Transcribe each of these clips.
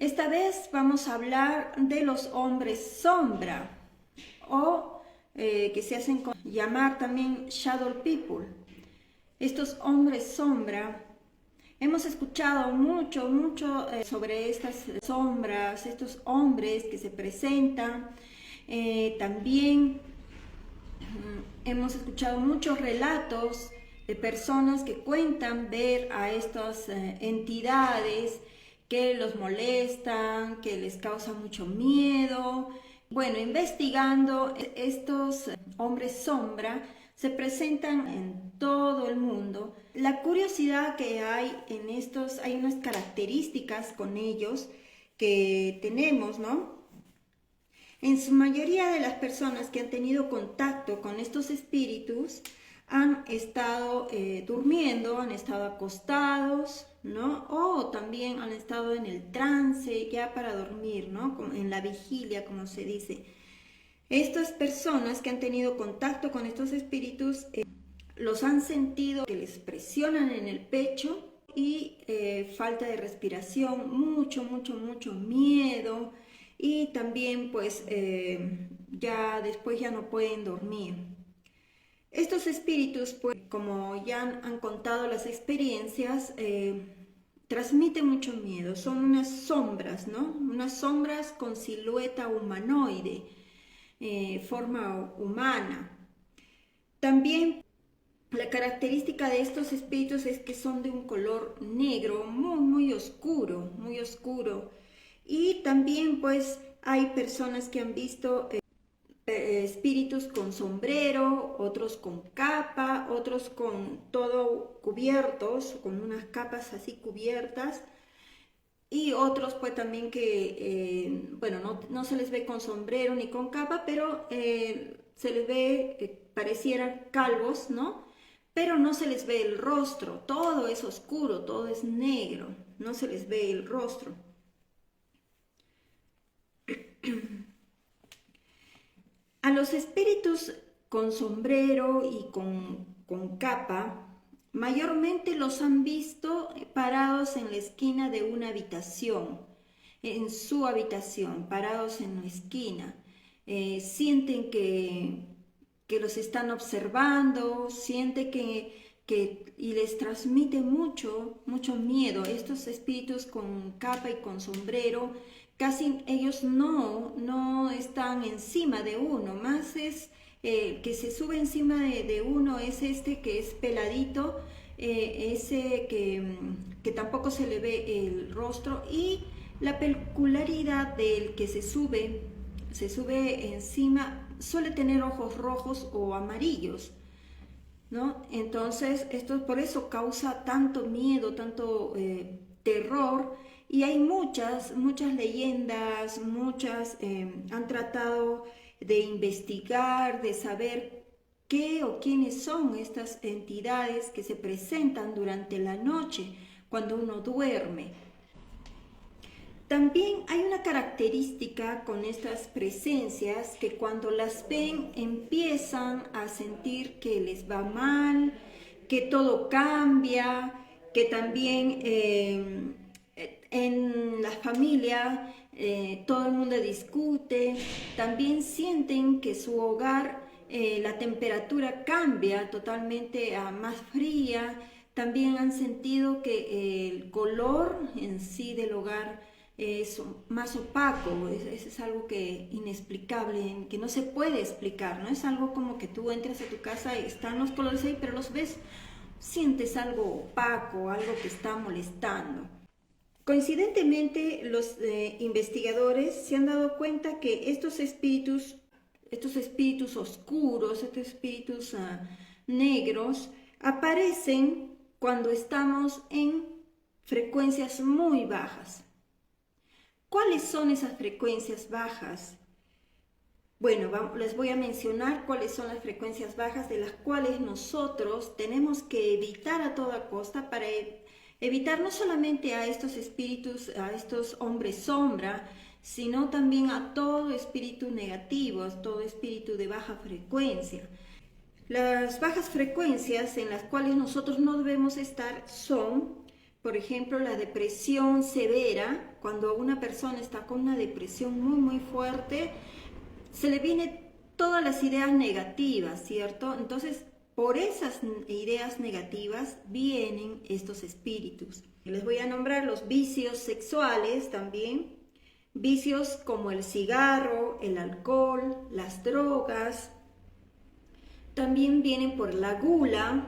Esta vez vamos a hablar de los hombres sombra o que se hacen llamar también shadow people. Estos hombres sombra, hemos escuchado mucho sobre estas sombras, estos hombres que se presentan. También hemos escuchado muchos relatos de personas que cuentan ver a estas entidades que los molestan, que les causa mucho miedo. Bueno, investigando, estos hombres sombra se presentan en todo el mundo. La curiosidad que hay en estos, hay unas características con ellos que tenemos, ¿no? En su mayoría de las personas que han tenido contacto con estos espíritus han estado durmiendo, han estado acostados, ¿no? O también han estado en el trance ya para dormir, ¿no? Como en la vigilia, como se dice. Estas personas que han tenido contacto con estos espíritus los han sentido que les presionan en el pecho y falta de respiración, mucho miedo, y también pues ya después ya no pueden dormir. Estos espíritus, pues, como ya han contado las experiencias, transmiten mucho miedo. Son unas sombras, ¿no? Unas sombras con silueta humanoide, forma humana. También la característica de estos espíritus es que son de un color negro, muy oscuro, muy oscuro. Y también pues hay personas que han visto espíritus con sombrero, otros con capa, otros con todo cubiertos, con unas capas así cubiertas, y otros pues también que, bueno, no se les ve con sombrero ni con capa, pero se les ve, parecieran calvos, ¿no? Pero no se les ve el rostro, todo es oscuro, todo es negro, no se les ve el rostro. A los espíritus con sombrero y con capa, mayormente los han visto parados en la esquina de una habitación, en su habitación, parados en la esquina. Sienten que los están observando, sienten y les transmite mucho miedo. Estos espíritus con capa y con sombrero, casi ellos no están encima de uno, más es que se sube encima de uno, es este que es peladito, ese que tampoco se le ve el rostro, y la peculiaridad del que se sube encima, suele tener ojos rojos o amarillos, ¿no? Entonces, esto por eso causa tanto miedo, tanto terror, y hay muchas leyendas, han tratado de investigar, de saber qué o quiénes son estas entidades que se presentan durante la noche, cuando uno duerme. También hay una característica con estas presencias que cuando las ven empiezan a sentir que les va mal, que todo cambia, que también en la familia todo el mundo discute, también sienten que su hogar, la temperatura cambia totalmente a más fría, también han sentido que el color en sí del hogar es más opaco, es algo que inexplicable, que no se puede explicar, no es algo como que tú entras a tu casa y están los colores ahí, pero los ves, sientes algo opaco, algo que está molestando. Coincidentemente, los investigadores se han dado cuenta que estos espíritus oscuros, estos espíritus negros, aparecen cuando estamos en frecuencias muy bajas. ¿Cuáles son esas frecuencias bajas? Bueno, les voy a mencionar cuáles son las frecuencias bajas de las cuales nosotros tenemos que evitar a toda costa para evitar no solamente a estos espíritus, a estos hombres sombra, sino también a todo espíritu negativo, a todo espíritu de baja frecuencia. Las bajas frecuencias en las cuales nosotros no debemos estar son por ejemplo, la depresión severa, cuando una persona está con una depresión muy fuerte, se le vienen todas las ideas negativas, ¿cierto? Entonces, por esas ideas negativas vienen estos espíritus. Les voy a nombrar los vicios sexuales también, vicios como el cigarro, el alcohol, las drogas. También vienen por la gula,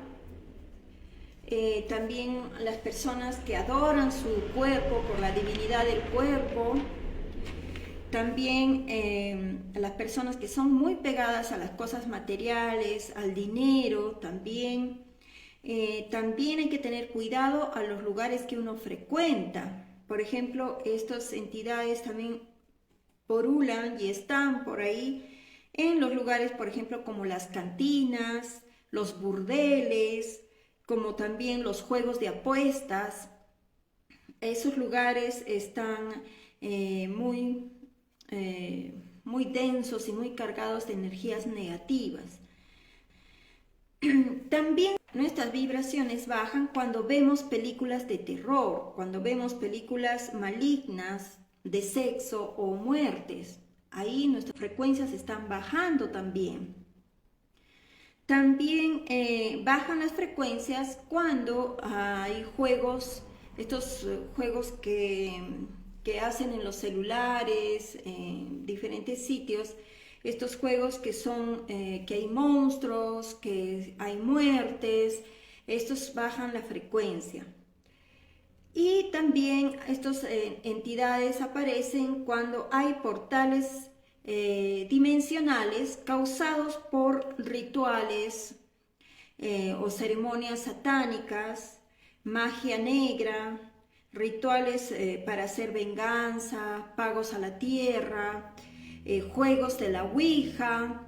también las personas que adoran su cuerpo por la divinidad del cuerpo. También las personas que son muy pegadas a las cosas materiales, al dinero, también. También hay que tener cuidado a los lugares que uno frecuenta. Por ejemplo, estas entidades también porulan y están por ahí en los lugares, por ejemplo, como las cantinas, los burdeles, como también los juegos de apuestas. Esos lugares están muy densos y muy cargados de energías negativas. También nuestras vibraciones bajan cuando vemos películas de terror, cuando vemos películas malignas de sexo o muertes. Ahí nuestras frecuencias están bajando también. También bajan las frecuencias cuando hay juegos, estos juegos que hacen en los celulares, en diferentes sitios, estos juegos que son, que hay monstruos, que hay muertes, estos bajan la frecuencia. Y también estas entidades aparecen cuando hay portales dimensionales causados por rituales o ceremonias satánicas, magia negra, rituales para hacer venganza, pagos a la tierra, juegos de la Ouija.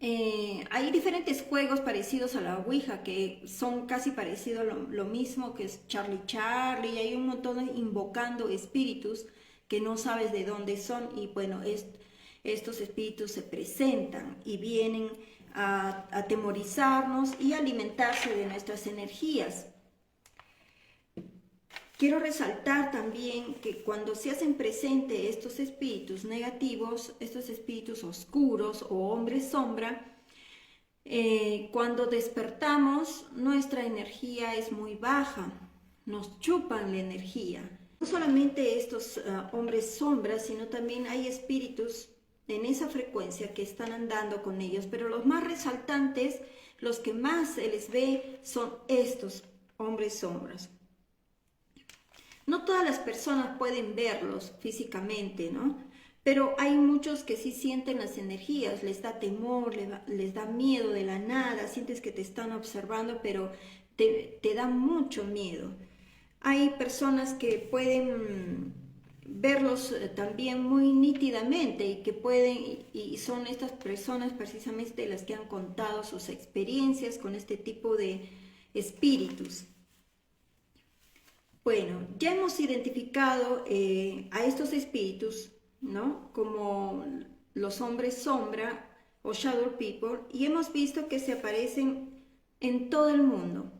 Hay diferentes juegos parecidos a la Ouija que son casi parecidos a lo mismo que es Charlie Charlie, y hay un montón de invocando espíritus que no sabes de dónde son, y bueno, estos espíritus se presentan y vienen a atemorizarnos y alimentarse de nuestras energías. Quiero resaltar también que cuando se hacen presentes estos espíritus negativos, estos espíritus oscuros o hombres sombra, cuando despertamos nuestra energía es muy baja, nos chupan la energía. No solamente estos hombres sombras, sino también hay espíritus en esa frecuencia que están andando con ellos, pero los más resaltantes, los que más se les ve, son estos hombres sombras. No todas las personas pueden verlos físicamente, ¿no? Pero hay muchos que sí sienten las energías, les da temor, les da miedo de la nada, sientes que te están observando, pero te da mucho miedo. Hay personas que pueden verlos también muy nítidamente y que pueden, y son estas personas precisamente las que han contado sus experiencias con este tipo de espíritus. Bueno, ya hemos identificado a estos espíritus, ¿no? Como los hombres sombra o shadow people, y hemos visto que se aparecen en todo el mundo.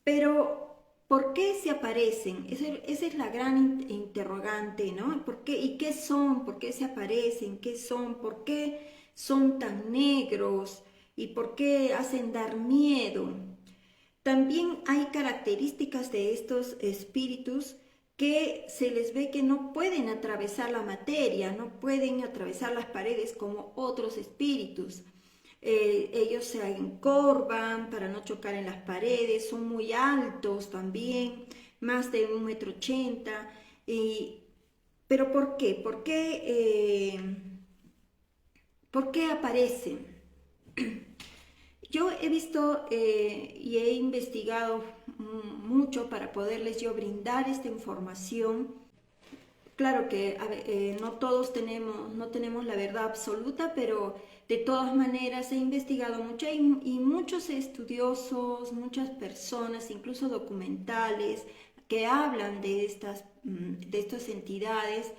Pero, ¿por qué se aparecen? Esa es la gran interrogante, ¿no? ¿Por qué? ¿Y qué son? ¿Por qué se aparecen? ¿Qué son? ¿Por qué son tan negros? ¿Y por qué hacen dar miedo? También hay características de estos espíritus que se les ve que no pueden atravesar la materia, no pueden atravesar las paredes como otros espíritus. Ellos se encorvan para no chocar en las paredes, son muy altos también, más de 1,80 m. ¿Pero por qué? ¿Por qué aparecen? Yo he visto y he investigado mucho para poderles yo brindar esta información. Claro que no todos no tenemos la verdad absoluta, pero de todas maneras he investigado mucho y muchos estudiosos, muchas personas, incluso documentales, que hablan de estas entidades.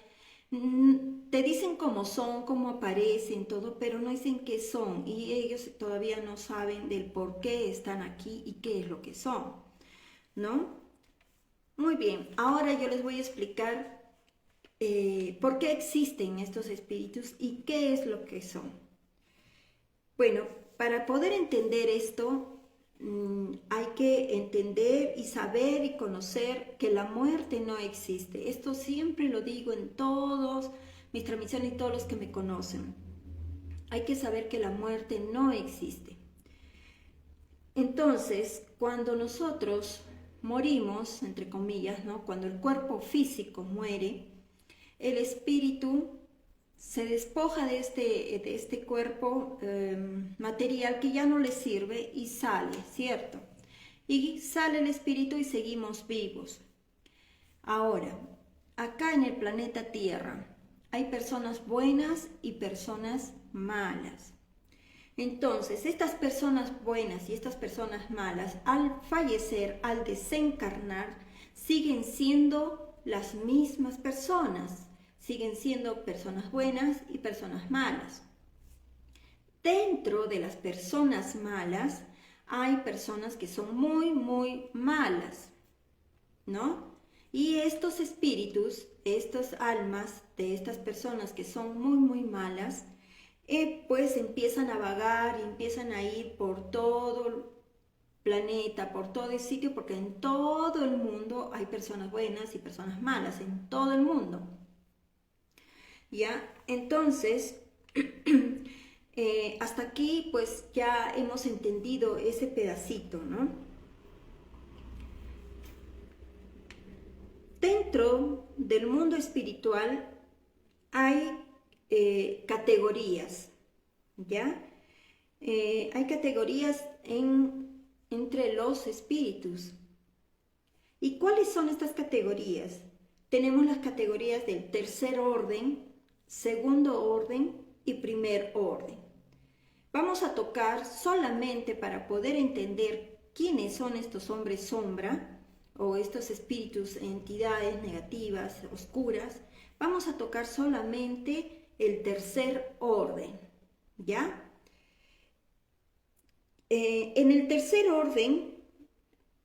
Te dicen cómo son, cómo aparecen, todo, pero no dicen qué son, y ellos todavía no saben del por qué están aquí y qué es lo que son. ¿no? Muy bien, ahora yo les voy a explicar por qué existen estos espíritus y qué es lo que son. Bueno, para poder entender esto, hay que entender y saber y conocer que la muerte no existe. Esto siempre lo digo en todos mis transmisiones y todos los que me conocen. Hay que saber que la muerte no existe. Entonces, cuando nosotros morimos, entre comillas, ¿no? Cuando el cuerpo físico muere, el espíritu se despoja de este cuerpo material que ya no le sirve y sale, ¿cierto? Y sale el espíritu y seguimos vivos. Ahora, acá en el planeta Tierra hay personas buenas y personas malas. Entonces, estas personas buenas y estas personas malas, al fallecer, al desencarnar, siguen siendo las mismas personas. Siguen siendo personas buenas y personas malas. Dentro de las personas malas hay personas que son muy, muy malas, ¿no? Y estos espíritus, estas almas de estas personas que son muy, muy malas, pues empiezan a vagar y empiezan a ir por todo el planeta, por todo el sitio, porque en todo el mundo hay personas buenas y personas malas, en todo el mundo. ¿Ya? Entonces, hasta aquí pues ya hemos entendido ese pedacito, ¿no? Dentro del mundo espiritual hay categorías, ¿ya? Hay categorías entre los espíritus. ¿Y cuáles son estas categorías? Tenemos las categorías del tercer orden, segundo orden y primer orden. Vamos a tocar solamente para poder entender quiénes son estos hombres sombra o estos espíritus, entidades negativas, oscuras. Vamos a tocar solamente el tercer orden, ¿ya? En el tercer orden,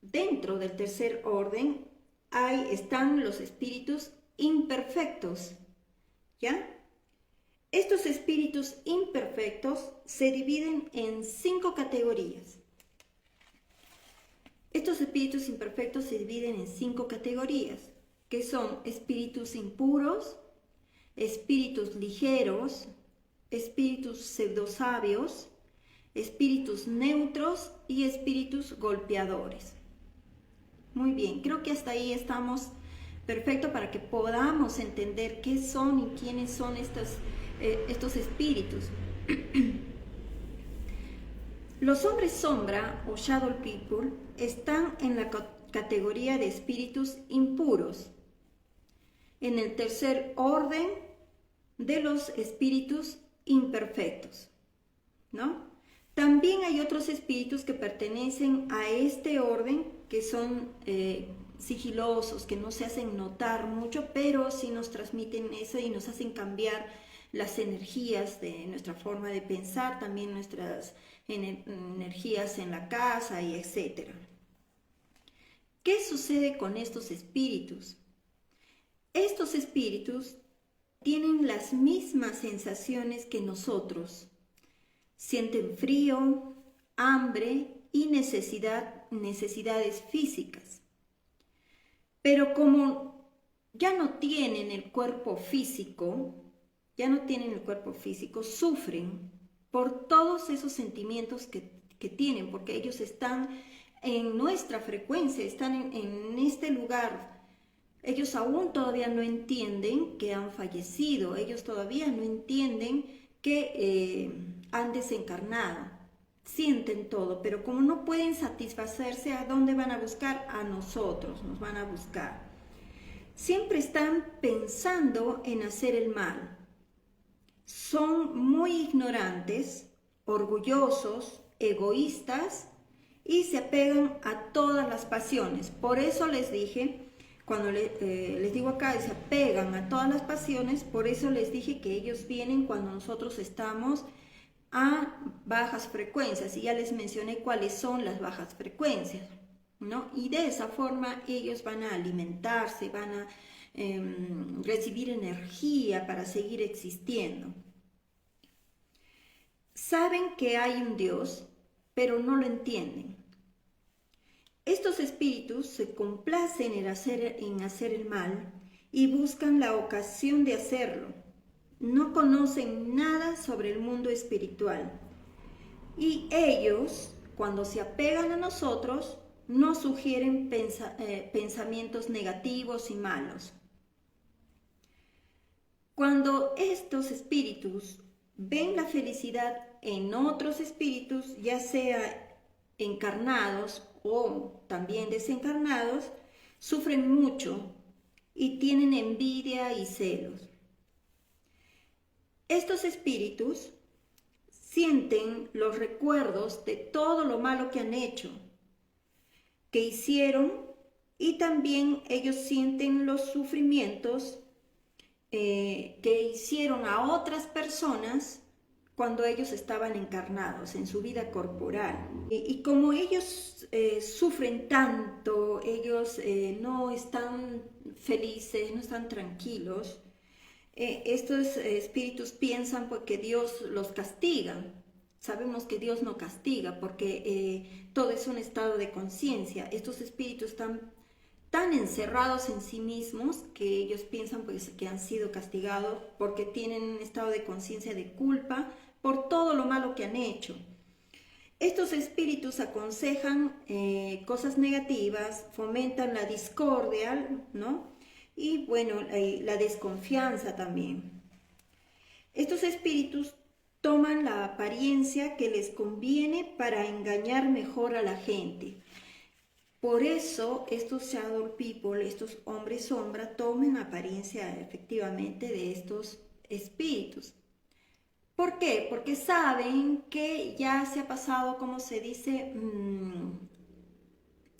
dentro del tercer orden, están los espíritus imperfectos, ¿ya? Estos espíritus imperfectos se dividen en 5 categorías. Estos espíritus imperfectos se dividen en 5 categorías, que son espíritus impuros, espíritus ligeros, espíritus pseudosabios, espíritus neutros y espíritus golpeadores. Muy bien, creo que hasta ahí estamos perfecto para que podamos entender qué son y quiénes son estos espíritus. Los hombres sombra o shadow people están en la categoría de espíritus impuros, en el tercer orden de los espíritus imperfectos, ¿no? También hay otros espíritus que pertenecen a este orden que son sigilosos, que no se hacen notar mucho, pero sí nos transmiten eso y nos hacen cambiar las energías de nuestra forma de pensar, también nuestras energías en la casa y etc. ¿Qué sucede con estos espíritus? Estos espíritus tienen las mismas sensaciones que nosotros. Sienten frío, hambre y necesidades físicas. Pero como ya no tienen el cuerpo físico, sufren por todos esos sentimientos que tienen, porque ellos están en nuestra frecuencia, están en este lugar. Ellos aún todavía no entienden que han fallecido, ellos todavía no entienden que han desencarnado. Sienten todo, pero como no pueden satisfacerse, ¿a dónde van a buscar? A nosotros, nos van a buscar. Siempre están pensando en hacer el mal. Son muy ignorantes, orgullosos, egoístas y se apegan a todas las pasiones. Por eso les dije, cuando les digo acá, se apegan a todas las pasiones, por eso les dije que ellos vienen cuando nosotros estamos a bajas frecuencias, y ya les mencioné cuáles son las bajas frecuencias. ¿no? Y de esa forma ellos van a alimentarse, van a recibir energía para seguir existiendo. Saben que hay un Dios, pero no lo entienden. Estos espíritus se complacen en hacer el mal y buscan la ocasión de hacerlo. No conocen nada sobre el mundo espiritual. Y ellos, cuando se apegan a nosotros, nos sugieren pensamientos negativos y malos. Cuando estos espíritus ven la felicidad en otros espíritus, ya sea encarnados o también desencarnados, sufren mucho y tienen envidia y celos. Estos espíritus sienten los recuerdos de todo lo malo que han hecho, que hicieron, y también ellos sienten los sufrimientos que hicieron a otras personas cuando ellos estaban encarnados en su vida corporal. Y como ellos sufren tanto, ellos no están felices, no están tranquilos, estos espíritus piensan porque Dios los castiga. Sabemos que Dios no castiga porque todo es un estado de conciencia. Estos espíritus están tan encerrados en sí mismos que ellos piensan pues, que han sido castigados porque tienen un estado de conciencia de culpa por todo lo malo que han hecho. Estos espíritus aconsejan cosas negativas, fomentan la discordia, ¿no? Y bueno, la desconfianza también. Estos espíritus toman la apariencia que les conviene para engañar mejor a la gente. Por eso estos shadow people, estos hombres sombra, toman apariencia efectivamente de estos espíritus. ¿Por qué? Porque saben que ya se ha pasado, como se dice,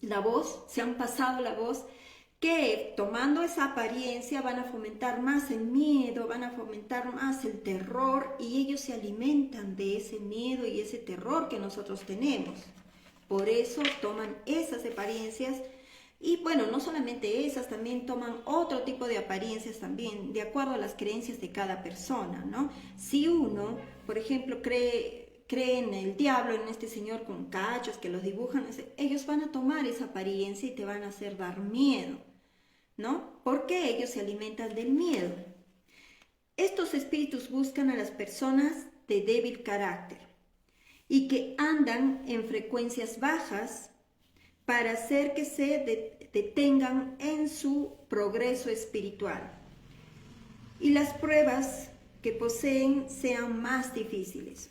la voz, se han pasado la voz, que tomando esa apariencia van a fomentar más el miedo, van a fomentar más el terror, y ellos se alimentan de ese miedo y ese terror que nosotros tenemos. Por eso toman esas apariencias, y bueno, no solamente esas, también toman otro tipo de apariencias también, de acuerdo a las creencias de cada persona, ¿no? Si uno, por ejemplo, cree en el diablo, en este señor con cachos que los dibujan, ellos van a tomar esa apariencia y te van a hacer dar miedo, ¿no? Porque ellos se alimentan del miedo. Estos espíritus buscan a las personas de débil carácter y que andan en frecuencias bajas para hacer que se detengan en su progreso espiritual y las pruebas que poseen sean más difíciles.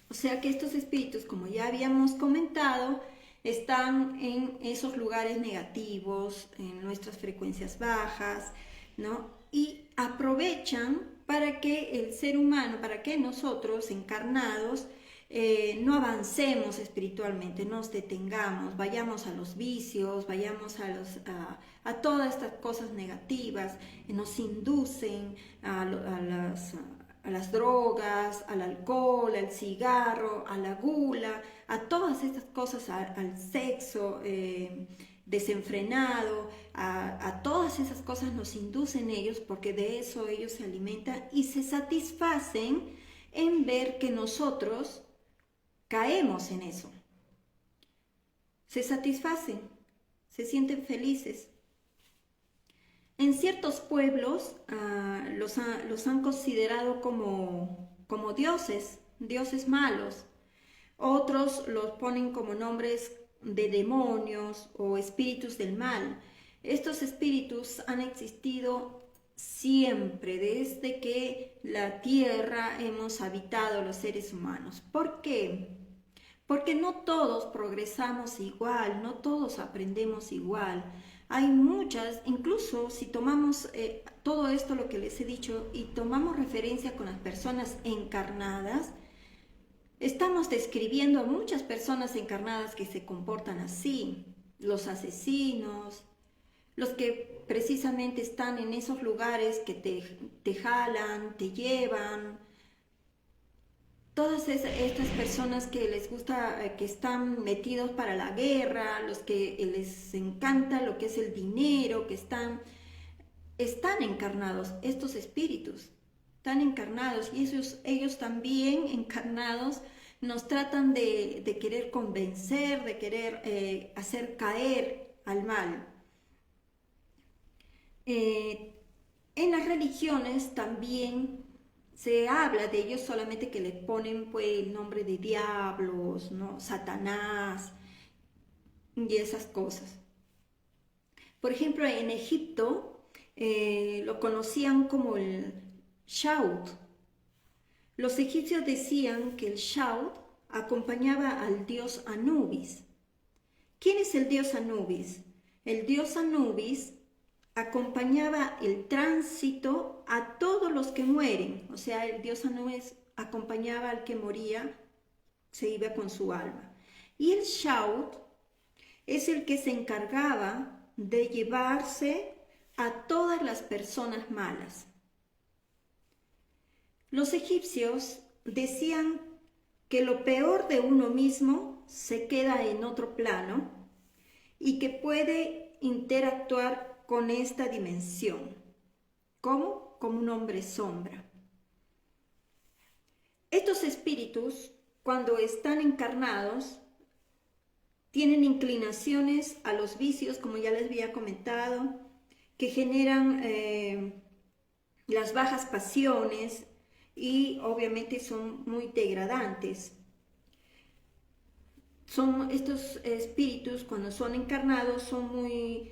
O sea que estos espíritus, como ya habíamos comentado, están en esos lugares negativos, en nuestras frecuencias bajas, ¿no? Y aprovechan para que el ser humano, para que nosotros encarnados, no avancemos espiritualmente, nos detengamos, vayamos a los vicios, vayamos a todas estas cosas negativas, nos inducen a las drogas, al alcohol, al cigarro, a la gula, a todas estas cosas, al sexo desenfrenado, a todas esas cosas nos inducen ellos, porque de eso ellos se alimentan y se satisfacen en ver que nosotros caemos en eso. Se satisfacen, se sienten felices. En ciertos pueblos los han considerado como dioses malos. Otros los ponen como nombres de demonios o espíritus del mal. Estos espíritus han existido siempre, desde que la tierra hemos habitado los seres humanos. ¿Por qué? Porque no todos progresamos igual, no todos aprendemos igual. Hay muchas, incluso si tomamos todo esto, lo que les he dicho, y tomamos referencia con las personas encarnadas, estamos describiendo a muchas personas encarnadas que se comportan así, los asesinos, los que precisamente están en esos lugares que te jalan, te llevan, todas estas personas que les gusta, que están metidos para la guerra, los que les encanta lo que es el dinero, que están encarnados, estos espíritus, están encarnados y ellos también encarnados nos tratan de querer convencer, de querer hacer caer al mal. En las religiones también se habla de ellos, solamente que le ponen pues el nombre de diablos, ¿no? Satanás y esas cosas. Por ejemplo, en Egipto lo conocían como el Shaut. Los egipcios decían que el Shaut acompañaba al dios Anubis. ¿Quién es el dios Anubis? El dios Anubis acompañaba el tránsito a todos los que mueren, o sea, el dios Anubis acompañaba al que moría, se iba con su alma. Y el Shaut es el que se encargaba de llevarse a todas las personas malas. Los egipcios decían que lo peor de uno mismo se queda en otro plano y que puede interactuar con esta dimensión. ¿Cómo? Como un hombre sombra. Estos espíritus, cuando están encarnados, tienen inclinaciones a los vicios, como ya les había comentado, que generan las bajas pasiones y obviamente son muy degradantes. Estos espíritus, cuando son encarnados, son muy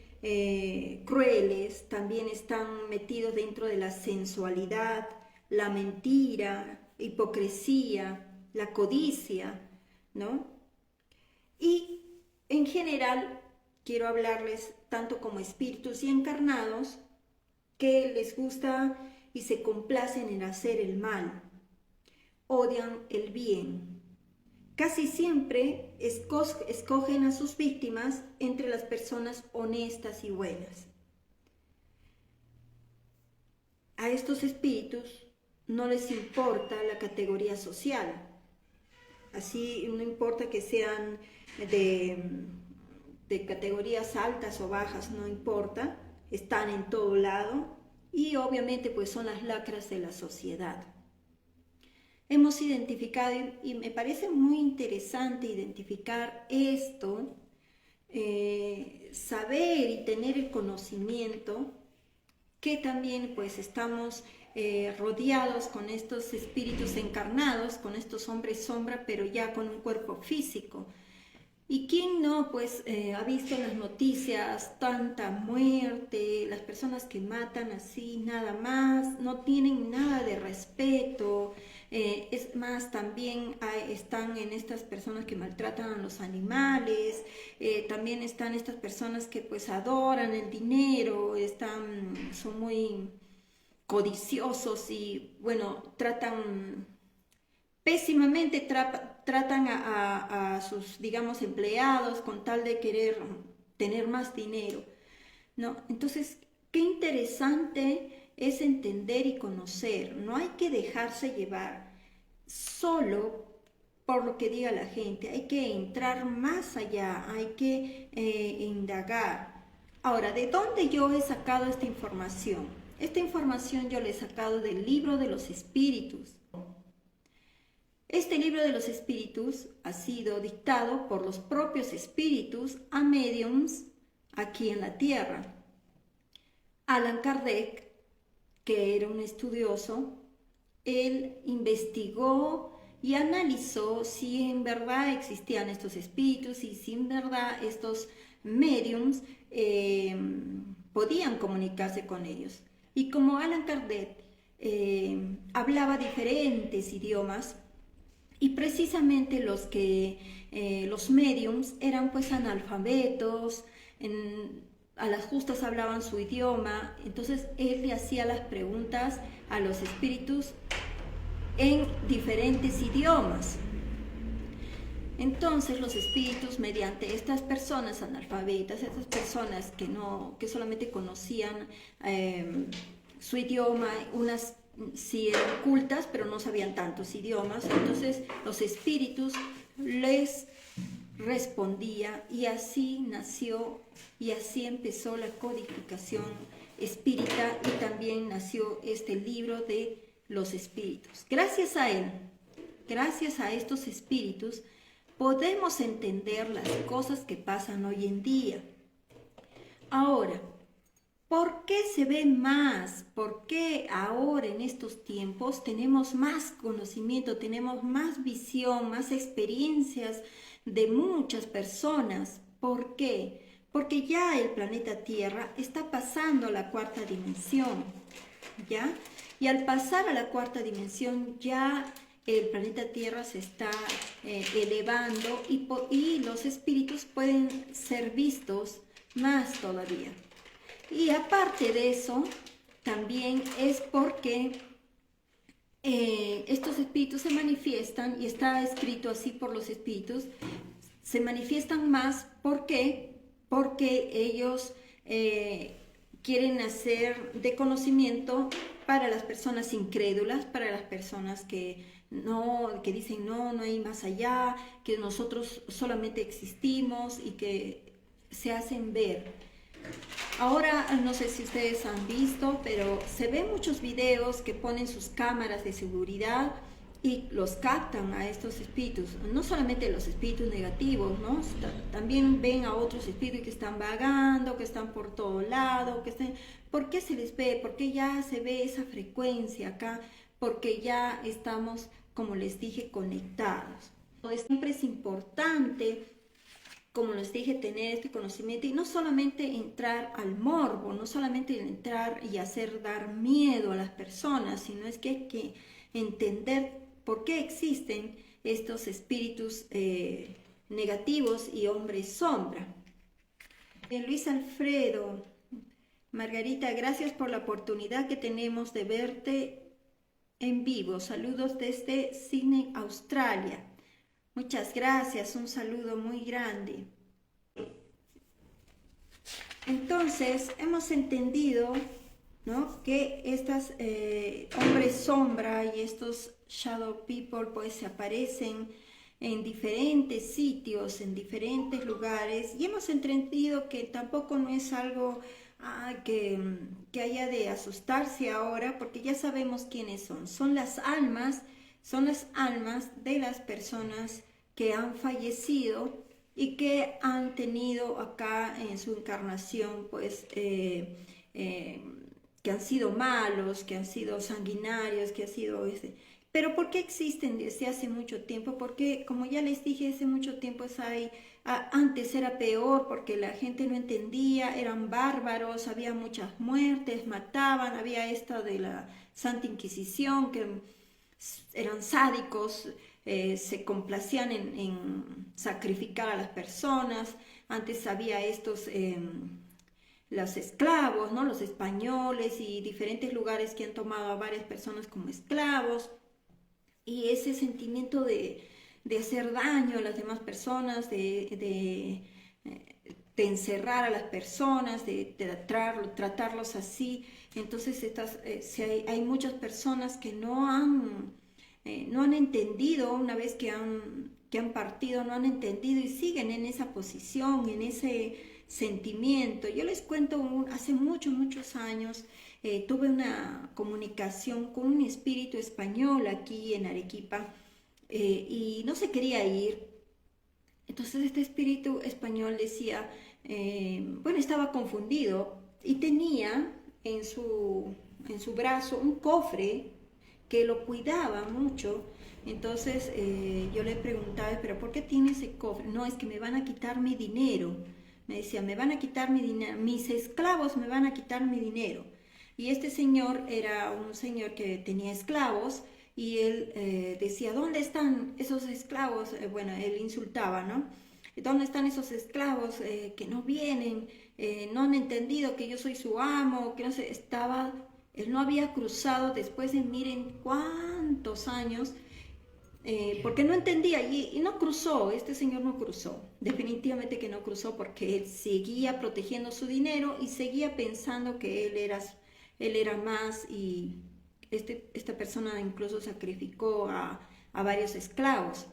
crueles, también están metidos dentro de la sensualidad, la mentira, hipocresía, la codicia, ¿no? Y en general quiero hablarles tanto como espíritus y encarnados que les gusta y se complacen en hacer el mal, odian el bien. Casi siempre escogen a sus víctimas entre las personas honestas y buenas. A estos espíritus no les importa la categoría social. Así no importa que sean de categorías altas o bajas, no importa. Están en todo lado y obviamente pues son las lacras de la sociedad. Hemos identificado, y me parece muy interesante identificar esto, saber y tener el conocimiento que también pues estamos rodeados con estos espíritus encarnados, con estos hombres sombra, pero ya con un cuerpo físico. ¿Y quién no pues ha visto en las noticias tanta muerte, las personas que matan así nada más, no tienen nada de respeto? Es más, también están en estas personas que maltratan a los animales, también están estas personas que pues adoran el dinero, son muy codiciosos y bueno, tratan pésimamente, tratan a sus, digamos, empleados con tal de querer tener más dinero, ¿no? Entonces, qué interesante es entender y conocer, no hay que dejarse llevar solo por lo que diga la gente, hay que entrar más allá, hay que indagar. Ahora, ¿de dónde yo he sacado esta información? Esta información yo la he sacado del libro de los espíritus. Este libro de los espíritus ha sido dictado por los propios espíritus a mediums aquí en la Tierra. Allan Kardec, que era un estudioso, él investigó y analizó si en verdad existían estos espíritus y si en verdad estos mediums podían comunicarse con ellos. Y como Allan Kardec hablaba diferentes idiomas, y precisamente los mediums eran pues analfabetos, a las justas hablaban su idioma, entonces él le hacía las preguntas a los espíritus en diferentes idiomas. Entonces los espíritus, mediante estas personas analfabetas, estas personas que solamente conocían su idioma, unas sí eran cultas, pero no sabían tantos idiomas. Entonces los espíritus les respondía y así nació y así empezó la codificación espírita y también nació este libro de los espíritus. Gracias a él, gracias a estos espíritus, podemos entender las cosas que pasan hoy en día. Ahora, ¿por qué se ve más? ¿Por qué ahora en estos tiempos tenemos más conocimiento, tenemos más visión, más experiencias de muchas personas? ¿Por qué? Porque ya el planeta Tierra está pasando a la cuarta dimensión, ¿ya? Y al pasar a la cuarta dimensión ya el planeta Tierra se está elevando y los espíritus pueden ser vistos más todavía. Y aparte de eso, también es porque estos espíritus se manifiestan, y está escrito así por los espíritus, se manifiestan más. ¿Por qué? Porque ellos quieren hacer de conocimiento para las personas incrédulas, para las personas que dicen no hay más allá, que nosotros solamente existimos y que se hacen ver. Ahora no sé si ustedes han visto, pero se ven muchos videos que ponen sus cámaras de seguridad y los captan a estos espíritus, no solamente los espíritus negativos, ¿no? También ven a otros espíritus que están vagando, que están por todo lado, ¿por qué se les ve? ¿Por qué ya se ve esa frecuencia acá? Porque ya estamos, como les dije, conectados. Siempre es importante, como les dije, tener este conocimiento y no solamente entrar al morbo, no solamente entrar y hacer dar miedo a las personas, sino es que hay que entender por qué existen estos espíritus negativos y hombres sombra. Luis Alfredo, Margarita, gracias por la oportunidad que tenemos de verte en vivo. Saludos desde Sydney, Australia. Muchas gracias, un saludo muy grande. Entonces, hemos entendido, ¿no?, que estos hombres sombra y estos shadow people pues se aparecen en diferentes sitios, en diferentes lugares, y hemos entendido que tampoco no es algo que haya de asustarse ahora, porque ya sabemos quiénes son. Son las almas de las personas que han fallecido y que han tenido acá en su encarnación pues que han sido malos, que han sido sanguinarios, que han sido pero ¿por qué existen desde hace mucho tiempo? Porque, como ya les dije, hace mucho tiempo antes era peor, porque la gente no entendía, eran bárbaros, había muchas muertes, mataban, había esta de la Santa Inquisición, que eran sádicos, se complacían en sacrificar a las personas. Antes había los esclavos, ¿no?, los españoles y diferentes lugares que han tomado a varias personas como esclavos. Y ese sentimiento de hacer daño a las demás personas, de encerrar a las personas, de tratarlos así. Entonces hay muchas personas que no han entendido, una vez que han partido, no han entendido y siguen en esa posición, en ese sentimiento. Yo les cuento, hace muchos años tuve una comunicación con un espíritu español aquí en Arequipa y no se quería ir. Entonces este espíritu español decía, estaba confundido y tenía en su brazo un cofre que lo cuidaba mucho. Entonces yo le preguntaba, ¿pero por qué tiene ese cofre? No, es que me van a quitar mi dinero. Me decía, me van a quitar mi dinero, mis esclavos me van a quitar mi dinero. Y este señor era un señor que tenía esclavos y él decía, ¿dónde están esos esclavos? Él insultaba, ¿no? ¿Dónde están esos esclavos que no vienen? No han entendido que yo soy su amo, que no sé, él no había cruzado después de miren cuántos años, porque no entendía y no cruzó, este señor no cruzó, definitivamente que no cruzó, porque él seguía protegiendo su dinero y seguía pensando que él era más y esta persona incluso sacrificó a varios esclavos.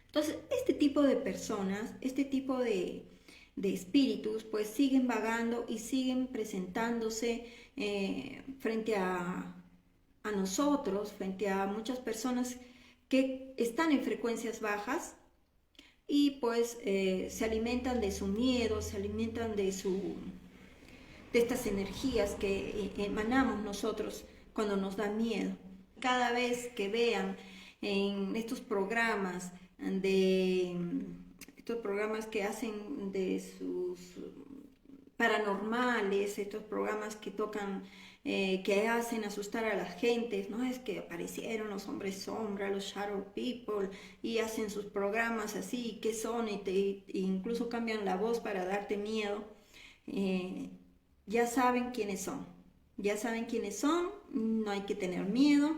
Entonces, este tipo de personas, este tipo de espíritus, pues siguen vagando y siguen presentándose frente a nosotros, frente a muchas personas que están en frecuencias bajas y pues se alimentan de su miedo, se alimentan de estas energías que emanamos nosotros cuando nos da miedo. Cada vez que vean en estos programas que hacen de sus paranormales, estos programas que tocan, que hacen asustar a las gentes, ¿no? Es que aparecieron los hombres sombra, los shadow people, y hacen sus programas así, ¿qué son? E incluso cambian la voz para darte miedo. Ya saben quiénes son, no hay que tener miedo.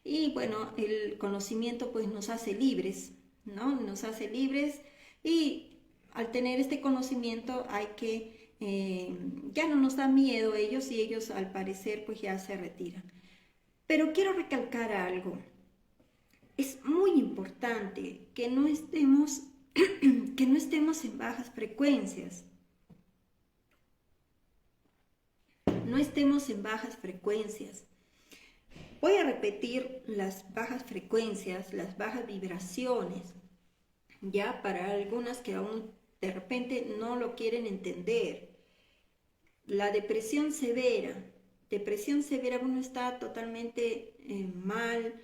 Y bueno, el conocimiento pues nos hace libres, ¿no? Nos hace libres, y al tener este conocimiento hay que, ya no nos da miedo ellos, y ellos al parecer pues ya se retiran. Pero quiero recalcar algo. Es muy importante que no estemos, que no estemos en bajas frecuencias. No estemos en bajas frecuencias. Voy a repetir las bajas frecuencias, las bajas vibraciones, ya para algunas que aún de repente no lo quieren entender. La depresión severa, uno está totalmente mal,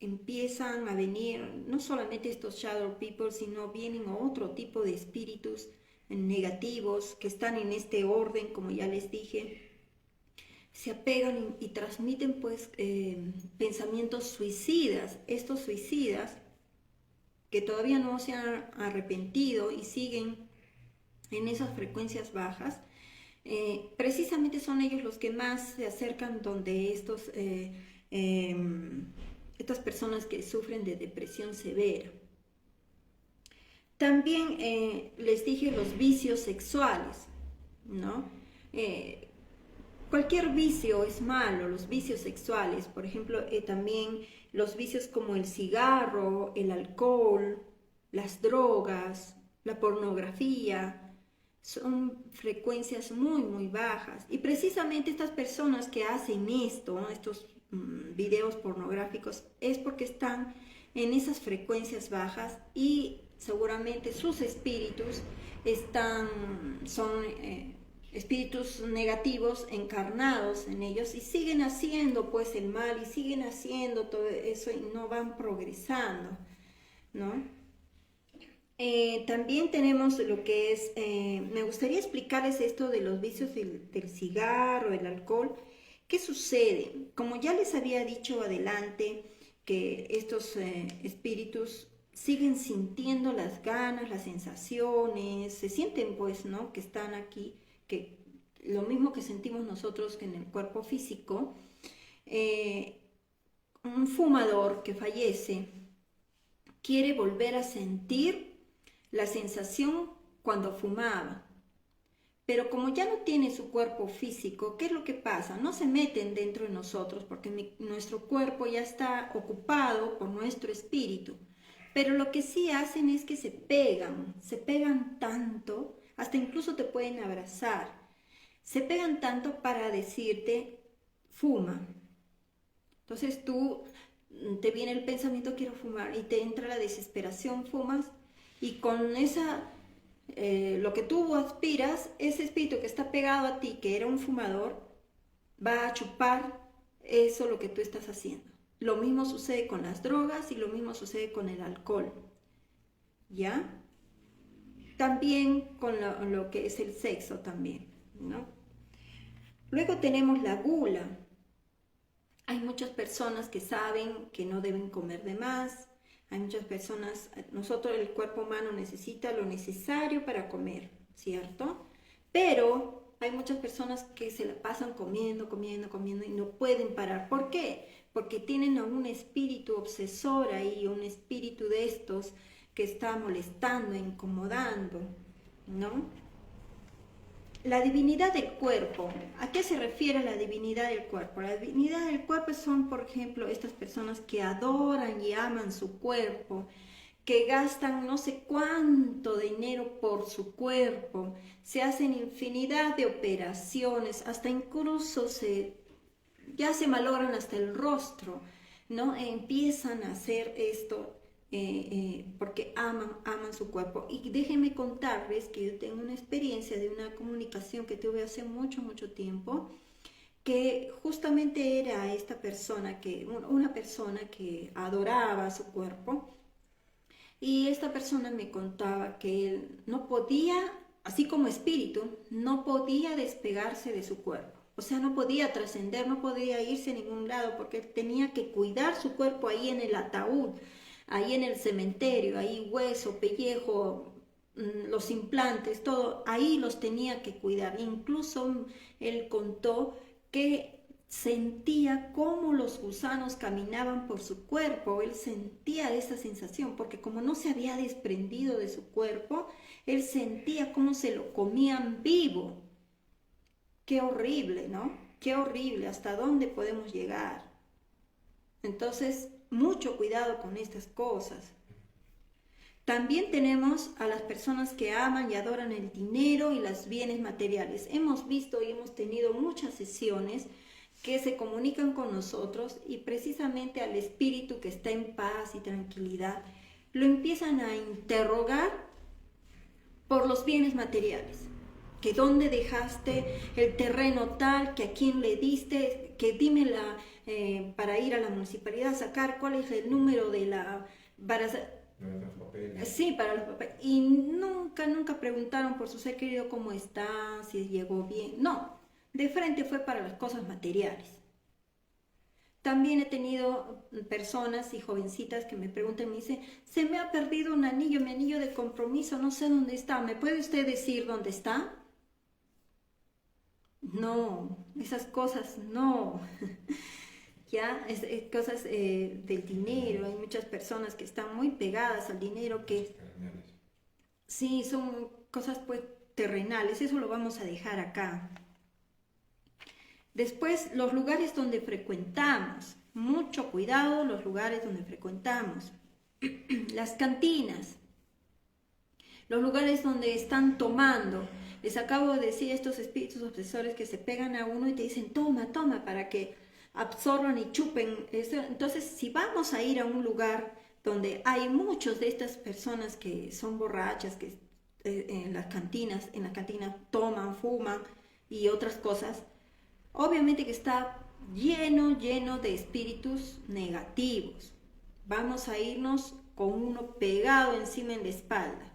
empiezan a venir no solamente estos shadow people, sino vienen otro tipo de espíritus negativos que están en este orden, como ya les dije. Se apegan y transmiten pues pensamientos suicidas. Estos suicidas que todavía no se han arrepentido y siguen en esas frecuencias bajas, precisamente son ellos los que más se acercan donde estas personas que sufren de depresión severa. También les dije los vicios sexuales, ¿no? Cualquier vicio es malo, los vicios sexuales, por ejemplo, también los vicios como el cigarro, el alcohol, las drogas, la pornografía, son frecuencias muy, muy bajas. Y precisamente estas personas que hacen esto, ¿no? Estos videos pornográficos, es porque están en esas frecuencias bajas, y seguramente sus espíritus son espíritus negativos encarnados en ellos, y siguen haciendo pues el mal, y siguen haciendo todo eso, y no van progresando, ¿no? También tenemos lo que es, me gustaría explicarles esto de los vicios del cigarro, el alcohol. ¿Qué sucede? Como ya les había dicho adelante, que estos espíritus siguen sintiendo las ganas, las sensaciones, se sienten pues, ¿no? Que están aquí, que lo mismo que sentimos nosotros que en el cuerpo físico. Un fumador que fallece quiere volver a sentir la sensación cuando fumaba, pero como ya no tiene su cuerpo físico, ¿qué es lo que pasa? No se meten dentro de nosotros porque nuestro cuerpo ya está ocupado por nuestro espíritu, pero lo que sí hacen es que se pegan tanto, hasta incluso te pueden abrazar, se pegan tanto para decirte, fuma. Entonces tú te viene el pensamiento, quiero fumar, y te entra la desesperación, fumas, y con lo que tú aspiras, ese espíritu que está pegado a ti, que era un fumador, va a chupar eso lo que tú estás haciendo. Lo mismo sucede con las drogas y lo mismo sucede con el alcohol, ¿ya? También con lo que es el sexo también, ¿no? Luego tenemos la gula. Hay muchas personas que saben que no deben comer de más. Hay muchas personas, nosotros, el cuerpo humano necesita lo necesario para comer, ¿cierto? Pero hay muchas personas que se la pasan comiendo y no pueden parar. ¿Por qué? Porque tienen a un espíritu obsesor ahí, un espíritu de estos que está molestando, incomodando, ¿no? La divinidad del cuerpo. ¿A qué se refiere la divinidad del cuerpo? La divinidad del cuerpo son, por ejemplo, estas personas que adoran y aman su cuerpo, que gastan no sé cuánto dinero por su cuerpo, se hacen infinidad de operaciones, hasta incluso ya se malogran hasta el rostro, ¿no? Empiezan a hacer esto porque aman su cuerpo. Y déjenme contarles que yo tengo una experiencia de una comunicación que tuve hace mucho tiempo, que justamente era esta persona, una persona que adoraba su cuerpo, y esta persona me contaba que él no podía, así como espíritu, no podía despegarse de su cuerpo. O sea, no podía trascender, no podía irse a ningún lado porque él tenía que cuidar su cuerpo ahí en el ataúd, ahí en el cementerio, ahí hueso, pellejo, los implantes, todo, ahí los tenía que cuidar. Incluso él contó que sentía cómo los gusanos caminaban por su cuerpo, él sentía esa sensación, porque como no se había desprendido de su cuerpo, él sentía cómo se lo comían vivo. Qué horrible, ¿no? Qué horrible, ¿hasta dónde podemos llegar? Entonces, mucho cuidado con estas cosas. También tenemos a las personas que aman y adoran el dinero y los bienes materiales. Hemos visto y hemos tenido muchas sesiones que se comunican con nosotros y precisamente al espíritu que está en paz y tranquilidad, lo empiezan a interrogar por los bienes materiales. Que dónde dejaste el terreno tal, que a quién le diste, que dime para ir a la municipalidad a sacar cuál es el número de la... Para los papeles. Y nunca preguntaron por su ser querido cómo está, si llegó bien. No, de frente fue para las cosas materiales. También he tenido personas y jovencitas que me preguntan, me dicen, se me ha perdido un anillo, mi anillo de compromiso, no sé dónde está. ¿Me puede usted decir dónde está? No, esas cosas no. Ya, cosas del dinero, hay muchas personas que están muy pegadas al dinero que sí, son cosas pues terrenales, eso lo vamos a dejar acá. Después, los lugares donde frecuentamos, mucho cuidado los lugares donde frecuentamos. Las cantinas, los lugares donde están tomando. Les acabo de decir estos espíritus obsesores que se pegan a uno y te dicen, toma, para que absorban y chupen. Entonces, si vamos a ir a un lugar donde hay muchos de estas personas que son borrachas, que en las cantinas toman, fuman y otras cosas, obviamente que está lleno de espíritus negativos. Vamos a irnos con uno pegado encima en la espalda.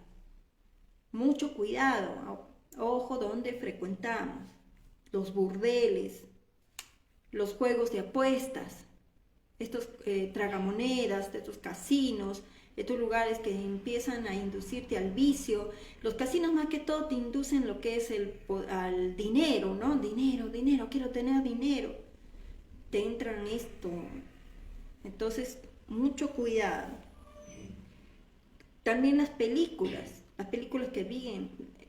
Mucho cuidado, ojo donde frecuentamos, los burdeles, los juegos de apuestas, estos tragamonedas, estos casinos, estos lugares que empiezan a inducirte al vicio. Los casinos más que todo te inducen lo que es al dinero, ¿no? Dinero, quiero tener dinero. Te entran esto. Entonces, mucho cuidado. También las películas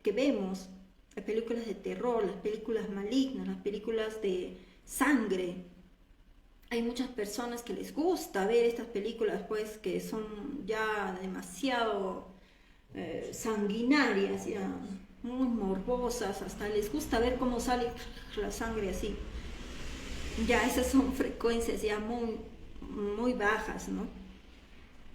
que vemos, las películas de terror, las películas malignas, las películas de sangre. Hay muchas personas que les gusta ver estas películas, pues, que son ya demasiado sanguinarias, ya muy morbosas, hasta les gusta ver cómo sale la sangre así. Ya esas son frecuencias ya muy bajas, ¿no?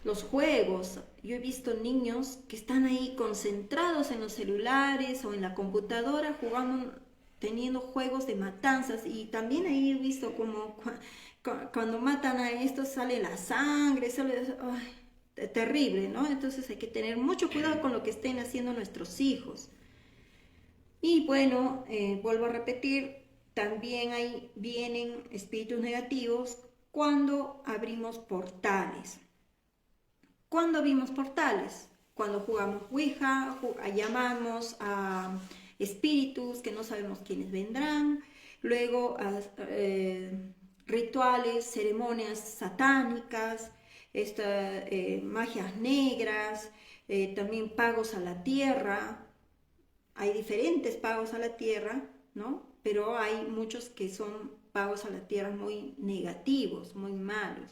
Los juegos, yo he visto niños que están ahí concentrados en los celulares o en la computadora jugando, teniendo juegos de matanzas, y también ahí he visto como cuando matan a estos sale la sangre, terrible, ¿no? Entonces hay que tener mucho cuidado con lo que estén haciendo nuestros hijos. Y bueno, vuelvo a repetir, también ahí vienen espíritus negativos cuando abrimos portales. ¿Cuándo abrimos portales? Cuando jugamos Ouija, llamamos a espíritus que no sabemos quiénes vendrán, luego rituales, ceremonias satánicas, magias negras, también pagos a la tierra, hay diferentes pagos a la tierra, ¿no? Pero hay muchos que son pagos a la tierra muy negativos, muy malos,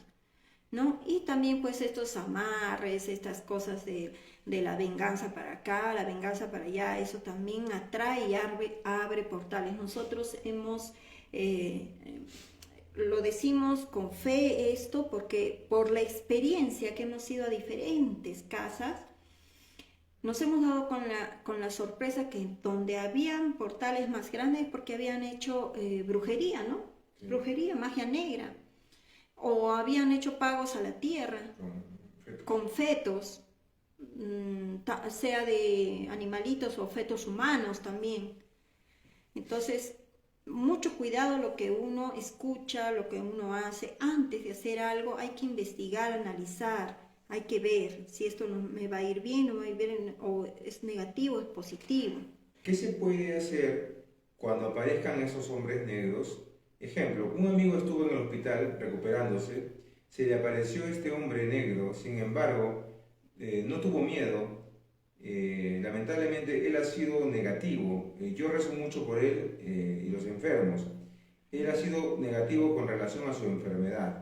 ¿no? Y también pues estos amarres, estas cosas de la venganza para acá, la venganza para allá, eso también atrae y abre portales. Nosotros lo decimos con fe esto porque por la experiencia que hemos ido a diferentes casas, nos hemos dado con la sorpresa que donde habían portales más grandes porque habían hecho brujería, ¿no? Sí. Brujería, magia negra. O habían hecho pagos a la tierra con fetos, sea de animalitos o fetos humanos también. Entonces, mucho cuidado lo que uno escucha, lo que uno hace. Antes de hacer algo hay que investigar, analizar. Hay que ver si esto me va a ir bien o, o es negativo o es positivo. ¿Qué se puede hacer cuando aparezcan esos hombres negros? Ejemplo, un amigo estuvo en el hospital recuperándose, se le apareció este hombre negro, sin embargo, no tuvo miedo. Lamentablemente él ha sido negativo. Yo rezo mucho por él y los enfermos. Él ha sido negativo con relación a su enfermedad.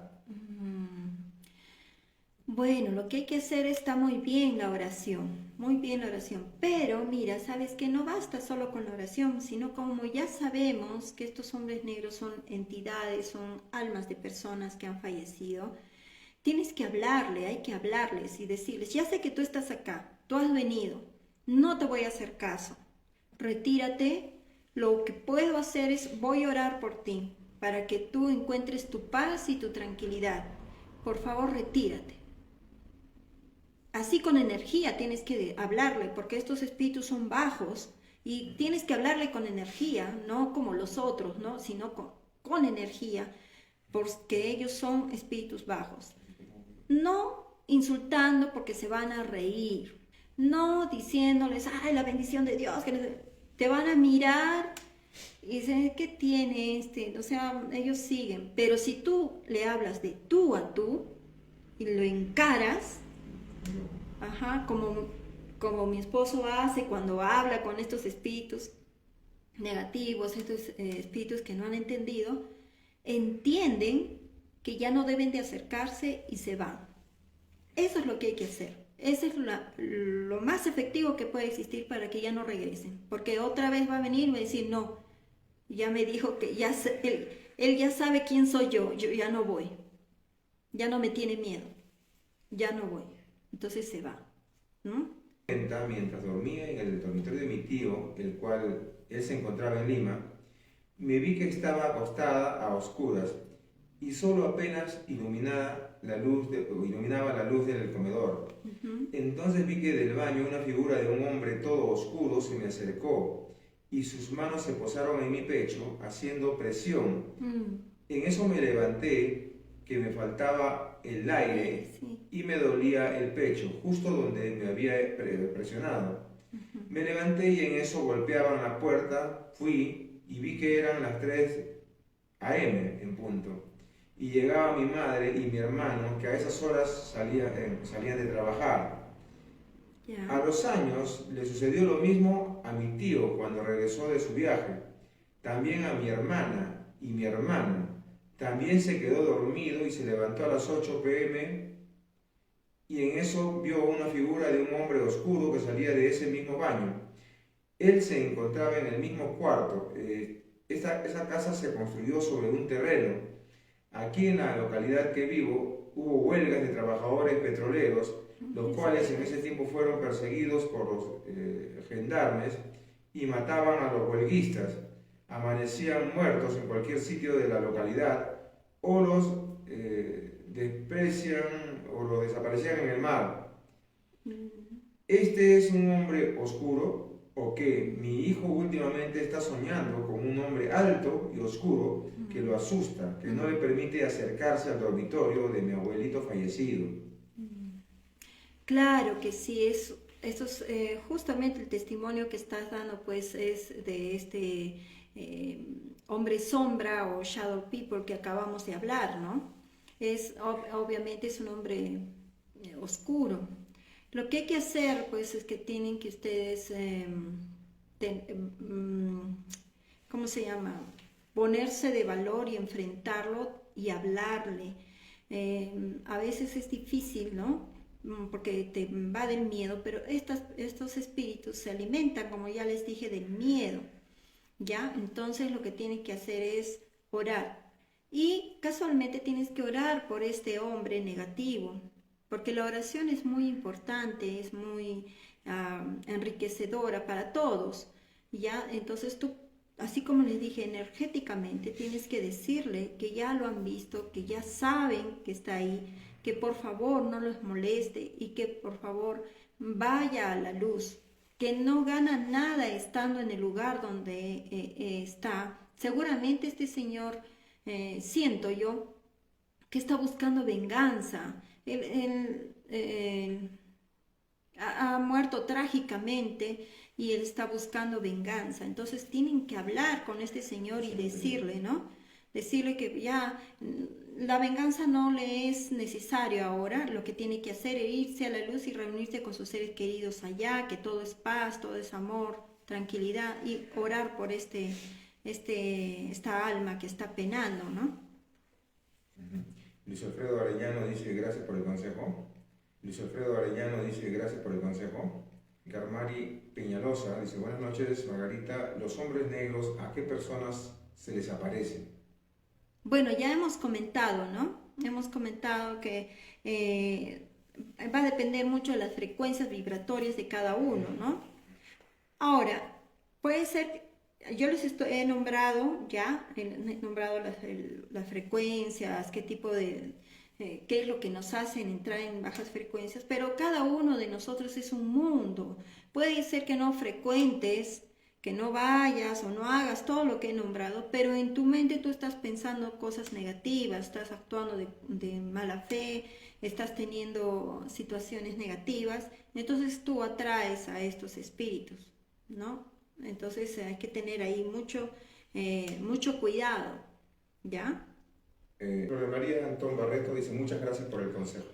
Bueno, lo que hay que hacer está muy bien la oración, muy bien la oración, pero mira, sabes que no basta solo con la oración, sino como ya sabemos que estos hombres negros son entidades, son almas de personas que han fallecido, tienes que hablarle, hay que hablarles y decirles, ya sé que tú estás acá, tú has venido, no te voy a hacer caso, retírate, lo que puedo hacer es voy a orar por ti, para que tú encuentres tu paz y tu tranquilidad, por favor retírate. Así con energía tienes que hablarle, porque estos espíritus son bajos y tienes que hablarle con energía, no como los otros, ¿no? Sino con energía, porque ellos son espíritus bajos. No insultando porque se van a reír, no diciéndoles, ay, la bendición de Dios, que te van a mirar y dicen, ¿qué tiene este? O sea, ellos siguen, pero si tú le hablas de tú a tú y lo encaras, ajá, como mi esposo hace cuando habla con estos espíritus negativos, estos espíritus que no han entendido, entienden que ya no deben de acercarse y se van. Eso es lo que hay que hacer. Eso es lo más efectivo que puede existir para que ya no regresen. Porque otra vez va a venir y va a decir, no, ya me dijo que él ya sabe quién soy yo ya no voy. Ya no me tiene miedo, ya no voy. Entonces se va. ¿No? Mientras dormía en el dormitorio de mi tío, el cual él se encontraba en Lima, me vi que estaba acostada a oscuras y solo apenas iluminaba la luz del comedor. Entonces vi que del baño una figura de un hombre todo oscuro se me acercó y sus manos se posaron en mi pecho haciendo presión. En eso me levanté, que me faltaba el aire y me dolía el pecho, justo donde me había presionado. Me levanté y en eso golpeaban la puerta, fui y vi que eran las 3 a.m. en punto. Y llegaba mi madre y mi hermano, que a esas horas salían de trabajar. A los años le sucedió lo mismo a mi tío cuando regresó de su viaje. También a mi hermana y mi hermano. También se quedó dormido y se levantó a las 8 p.m. y en eso vio una figura de un hombre oscuro que salía de ese mismo baño. Él se encontraba en el mismo cuarto. Esa casa se construyó sobre un terreno. Aquí en la localidad que vivo hubo huelgas de trabajadores petroleros, los cuales en ese tiempo fueron perseguidos por los gendarmes y mataban a los huelguistas. Amanecían muertos en cualquier sitio de la localidad o los desprecian o los desaparecían en el mar. Este es un hombre oscuro, o que mi hijo últimamente está soñando con un hombre alto y oscuro que lo asusta, que no le permite acercarse al dormitorio de mi abuelito fallecido. Claro que sí, eso es justamente el testimonio que estás dando, pues es de este hombre sombra o shadow people que acabamos de hablar, ¿no? Obviamente es un hombre oscuro. Lo que hay que hacer, pues, es que tienen que ustedes ¿cómo se llama? Ponerse de valor y enfrentarlo y hablarle. A veces es difícil, ¿no? Porque te invade el miedo, pero estos espíritus se alimentan, como ya les dije, del miedo, ¿ya? Entonces lo que tienes que hacer es orar. Y casualmente tienes que orar por este hombre negativo, porque la oración es muy importante, es muy enriquecedora para todos, ¿ya? Entonces tú, así como les dije, energéticamente tienes que decirle que ya lo han visto, que ya saben que está ahí, que por favor no los moleste y que por favor vaya a la luz, que no gana nada estando en el lugar donde está. Seguramente este señor, siento yo, que está buscando venganza. Él ha muerto trágicamente y él está buscando venganza. Entonces tienen que hablar con este señor y decirle, ¿no? Decirle que ya la venganza no le es necesario ahora, lo que tiene que hacer es irse a la luz y reunirse con sus seres queridos allá, que todo es paz, todo es amor, tranquilidad, y orar por esta alma que está penando, ¿no? Luis Alfredo Arellano dice gracias por el consejo. Luis Alfredo Arellano dice gracias por el consejo. Carmari Peñalosa dice buenas noches Margarita, los hombres negros, ¿a qué personas se les aparecen? Bueno, ya hemos comentado, ¿no? Hemos comentado que va a depender mucho de las frecuencias vibratorias de cada uno, ¿no? Ahora, puede ser, yo he nombrado ya, he nombrado las frecuencias, qué tipo de, qué es lo que nos hacen entrar en bajas frecuencias, pero cada uno de nosotros es un mundo. Puede ser que no frecuentes, que no vayas o no hagas todo lo que he nombrado, pero en tu mente tú estás pensando cosas negativas, estás actuando de mala fe, estás teniendo situaciones negativas, entonces tú atraes a estos espíritus, ¿no? Entonces hay que tener ahí mucho cuidado, ¿ya? Flor María Antón Barreto dice muchas gracias por el consejo.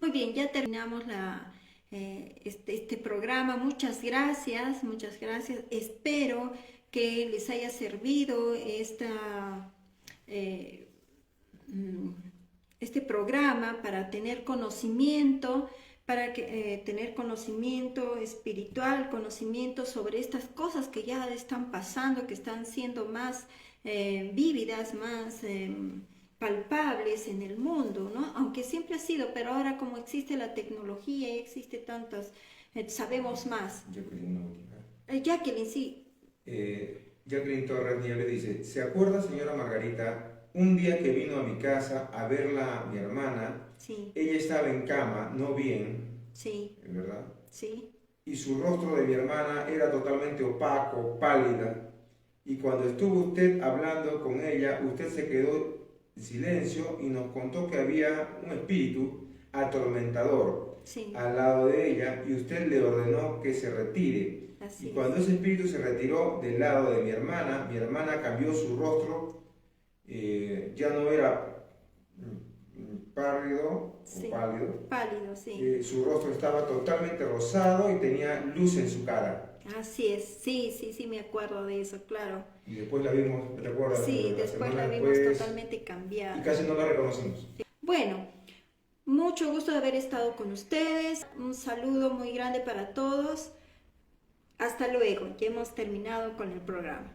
Muy bien, ya terminamos este programa. Muchas gracias, muchas gracias. Espero que les haya servido este programa para tener conocimiento, para tener conocimiento espiritual, conocimiento sobre estas cosas que ya están pasando, que están siendo más vívidas, más palpables en el mundo, ¿no? Aunque siempre ha sido, pero ahora como existe la tecnología y existe tantas, sabemos más. Jacqueline, sí. Jacqueline Torres Nieves dice, ¿se acuerda, señora Margarita, un día que vino a mi casa a verla mi hermana? Sí. Ella estaba en cama, no bien. Sí. ¿Verdad? Sí. Y su rostro de mi hermana era totalmente opaco, pálida. Y cuando estuvo usted hablando con ella, usted se quedó en silencio y nos contó que había un espíritu atormentador al lado de ella y usted le ordenó que se retire. Y cuando ese espíritu se retiró del lado de mi hermana cambió su rostro, ya no era pálido, pálido, sí. Su rostro estaba totalmente rosado y tenía luz en su cara. Así es, sí, me acuerdo de eso, claro. Y después la vimos, ¿te acuerdas? Sí, después la vimos totalmente cambiada. Y casi no la reconocimos. Bueno, mucho gusto de haber estado con ustedes. Un saludo muy grande para todos. Hasta luego, ya hemos terminado con el programa.